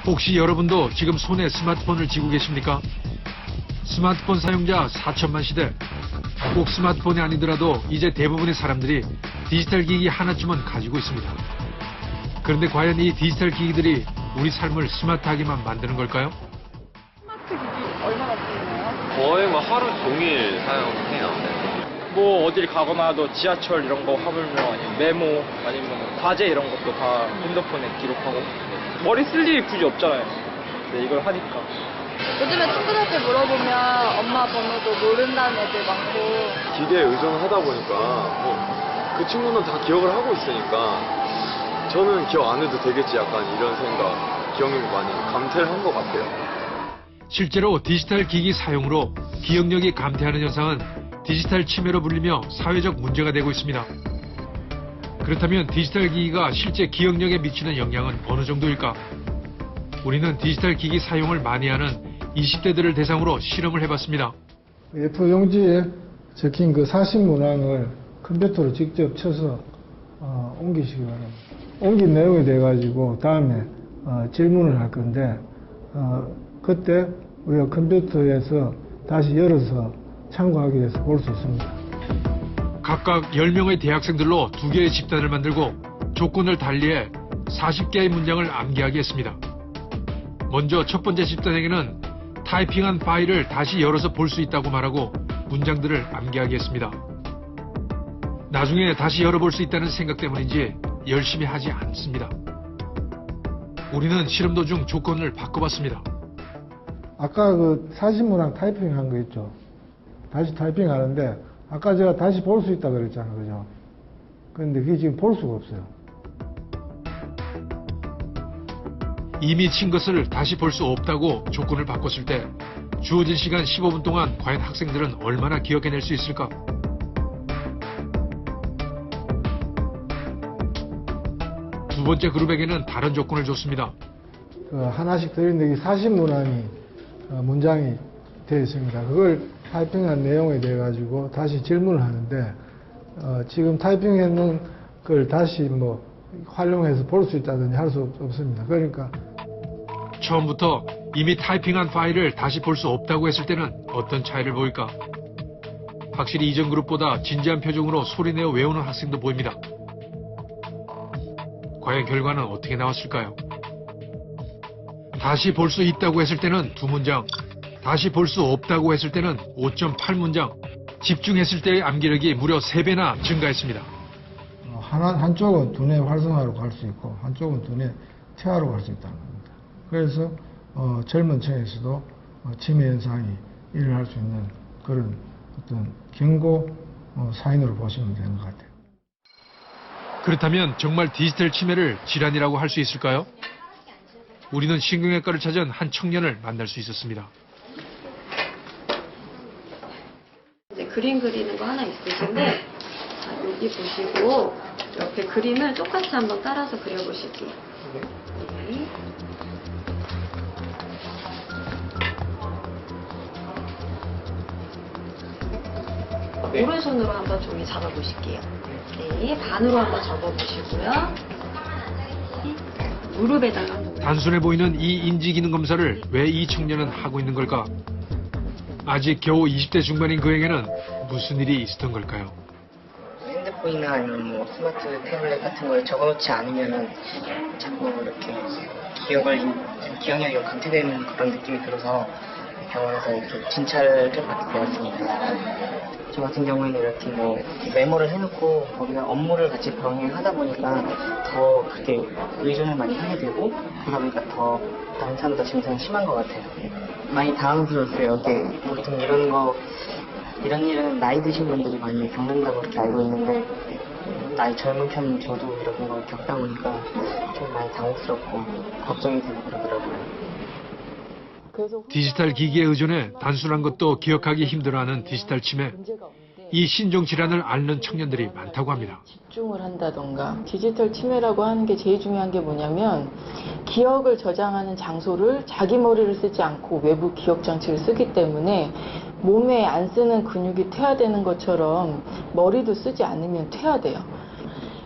혹시 여러분도 지금 손에 스마트폰을 쥐고 계십니까? 스마트폰 사용자 4천만 시대. 꼭 스마트폰이 아니더라도 이제 대부분의 사람들이 디지털 기기 하나쯤은 가지고 있습니다. 그런데 과연 이 디지털 기기들이 우리 삶을 스마트하게만 만드는 걸까요? 스마트 기기 얼마나 쓰시나요? 거의 뭐 하루 종일 사용해요. 뭐 어딜 가거나도 지하철 이런 거 하물며 아니면 메모 아니면 과제 이런 것도 다 핸드폰에 기록하고 머리 쓸 일이 굳이 없잖아요. 근데 이걸 하니까. 요즘에 친구들한테 물어보면 엄마 번호도 모른다는 애들 많고 기계에 의존을 하다 보니까 뭐 그 친구는 다 기억을 하고 있으니까 저는 기억 안 해도 되겠지 약간 이런 생각 기억력이 많이 감퇴를 한 것 같아요. 실제로 디지털 기기 사용으로 기억력이 감퇴하는 현상은 디지털 치매로 불리며 사회적 문제가 되고 있습니다. 그렇다면 디지털 기기가 실제 기억력에 미치는 영향은 어느 정도일까? 우리는 디지털 기기 사용을 많이 하는 20대들을 대상으로 실험을 해봤습니다. A4 용지에 적힌 그 사신 문항을 컴퓨터로 직접 쳐서 옮기시기 바랍니다. 옮긴 내용이 돼가지고 다음에 질문을 할 건데 그때 우리가 컴퓨터에서 다시 열어서 참고하기 위해서 볼 수 있습니다. 각각 10명의 대학생들로 2개의 집단을 만들고 조건을 달리해 40개의 문장을 암기하게 했습니다. 먼저 첫 번째 집단에게는 타이핑한 파일을 다시 열어서 볼 수 있다고 말하고 문장들을 암기하게 했습니다. 나중에 다시 열어볼 수 있다는 생각 때문인지 열심히 하지 않습니다. 우리는 실험 도중 조건을 바꿔봤습니다. 아까 그 사신문항 타이핑한 거 있죠? 다시 타이핑하는데 아까 제가 다시 볼 수 있다 그랬잖아요, 그죠? 그런데 그게 지금 볼 수가 없어요. 이미 친 것을 다시 볼 수 없다고 조건을 바꿨을 때 주어진 시간 15분 동안 과연 학생들은 얼마나 기억해낼 수 있을까? 두 번째 그룹에게는 다른 조건을 줬습니다. 하나씩 드리는데 사신문항이 문장이 되어 있습니다. 그걸 타이핑한 내용에 대해 가지고 다시 질문을 하는데 지금 타이핑했는 걸 다시 뭐 활용해서 볼 수 있다든지 할 수 없습니다. 그러니까 처음부터 이미 타이핑한 파일을 다시 볼 수 없다고 했을 때는 어떤 차이를 보일까? 확실히 이전 그룹보다 진지한 표정으로 소리내어 외우는 학생도 보입니다. 과연 결과는 어떻게 나왔을까요? 다시 볼 수 있다고 했을 때는 2문장, 다시 볼 수 없다고 했을 때는 5.8문장, 집중했을 때의 암기력이 무려 3배나 증가했습니다. 한쪽은 두뇌 활성화로 갈 수 있고 한쪽은 두뇌 퇴화로 갈 수 있다는 겁니다. 그래서 젊은 층에서도 치매 현상이 일어날 수 있는 그런 어떤 경고 사인으로 보시면 되는 것 같아요. 그렇다면 정말 디지털 치매를 질환이라고 할 수 있을까요? 우리는 신경외과를 찾은 한 청년을 만날 수 있었습니다. 이제 그림 그리는 거 하나 있으신데 여기 보시고 옆에 그림을 똑같이 한번 따라서 그려보실게요. 네. 오른손으로 한번 종이 잡아보실게요. 네, 반으로 한번 접어보시고요. 네, 무릎에다가 한번. 단순해 보이는 이 인지기능 검사를 왜 이 청년은 하고 있는 걸까? 아직 겨우 20대 중반인 그에게는 무슨 일이 있었던 걸까요? 핸드폰이나 아니면 뭐 스마트 태블릿 같은 걸 적어놓지 않으면은 자꾸 이렇게 기억력이 감퇴되는 그런 느낌이 들어서 병원에서 이렇게 진찰을 받게 되었습니다. 저 같은 경우에는 이렇게 뭐 메모를 해놓고 거기다 업무를 같이 병행하다 보니까 더 그렇게 의존을 많이 하게 되고 그러다 보니까 더 다른 사람보다 증상이 심한 것 같아요. 많이 당황스러웠어요. 이렇게 보통 이런 일은 나이 드신 분들이 많이 겪는다고 그렇게 알고 있는데 나이 젊은 편 저도 이런 걸 겪다 보니까 좀 많이 당혹스럽고 걱정이 되고 그러더라고요. 디지털 기기에 의존해 단순한 것도 기억하기 힘들어하는 디지털 치매. 이 신종 질환을 앓는 청년들이 많다고 합니다. 집중을 한다던가 디지털 치매라고 하는 게 제일 중요한 게 뭐냐면 기억을 저장하는 장소를 자기 머리를 쓰지 않고 외부 기억 장치를 쓰기 때문에 몸에 안 쓰는 근육이 퇴화되는 것처럼 머리도 쓰지 않으면 퇴화돼요.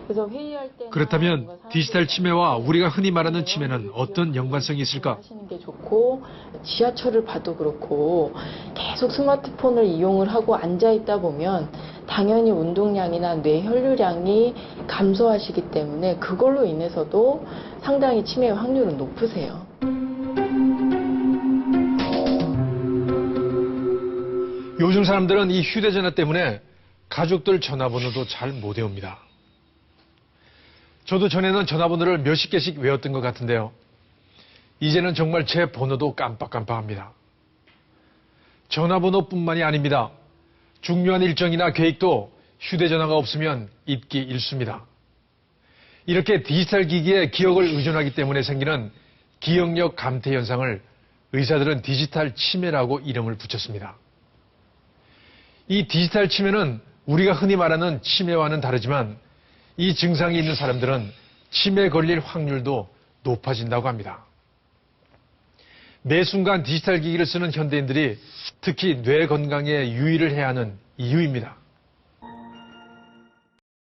그래서 회의할 때 그렇다면 디지털 치매와 우리가 흔히 말하는 치매는 어떤 연관성이 있을까? 하시는 게 좋고, 지하철을 봐도 그렇고 계속 스마트폰을 이용을 하고 앉아 있다 보면 당연히 운동량이나 뇌 혈류량이 감소하시기 때문에 그걸로 인해서도 상당히 치매 확률은 높으세요. 요즘 사람들은 이 휴대전화 때문에 가족들 전화번호도 잘 못 외웁니다. 저도 전에는 전화번호를 몇십 개씩 외웠던 것 같은데요. 이제는 정말 제 번호도 깜빡깜빡합니다. 전화번호뿐만이 아닙니다. 중요한 일정이나 계획도 휴대전화가 없으면 잊기 일쑤입니다. 이렇게 디지털 기기에 기억을 의존하기 때문에 생기는 기억력 감퇴 현상을 의사들은 디지털 치매라고 이름을 붙였습니다. 이 디지털 치매는 우리가 흔히 말하는 치매와는 다르지만 이 증상이 있는 사람들은 치매 걸릴 확률도 높아진다고 합니다. 매 순간 디지털 기기를 쓰는 현대인들이 특히 뇌 건강에 유의를 해야 하는 이유입니다.